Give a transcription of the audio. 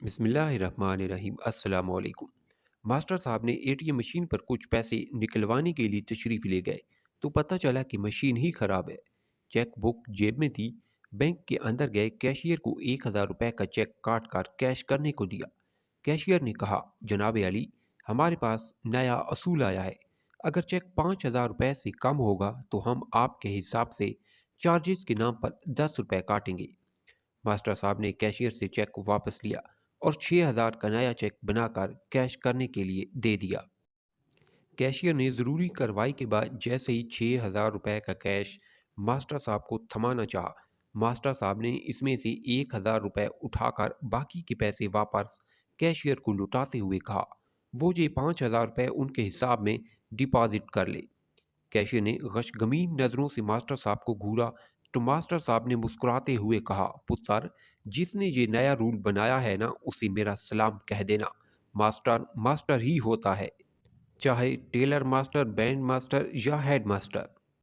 बिस्मिल्लाहिर्रहमानिर्रहीम अस्सलाम वालेकुम। मास्टर साहब ने एटीएम मशीन पर कुछ पैसे निकलवाने के लिए तशरीफ़ ले गए तो पता चला कि मशीन ही ख़राब है। चेक बुक जेब में थी। बैंक के अंदर गए, कैशियर को 1,000 रुपए का चेक काट कर कैश करने को दिया। कैशियर ने कहा, जनाब अली, हमारे पास नया असूल आया है। अगर चेक 5,000 रुपए से कम होगा तो हम आपके हिसाब से चार्जेस के नाम पर 10 रुपए काटेंगे। मास्टर साहब ने कैशियर से चेक वापस लिया और 6,000 का नया चेक बनाकर कैश करने के लिए दे दिया। कैशियर ने ज़रूरी कार्रवाई के बाद जैसे ही 6,000 रुपए का कैश मास्टर साहब को थमाना चाहा, मास्टर साहब ने इसमें से 1,000 रुपए उठाकर बाकी के पैसे वापस कैशियर को लौटाते हुए कहा, वो ये 5,000 रुपए उनके हिसाब में डिपॉजिट कर ले। कैशियर ने गशगमीन नज़रों से मास्टर साहब को घूरा तो मास्टर साहब ने मुस्कुराते हुए कहा, पुत्र, जिसने ये नया रूल बनाया है ना, उसे मेरा सलाम कह देना। मास्टर मास्टर ही होता है, चाहे टेलर मास्टर, बैंड मास्टर या हेड मास्टर।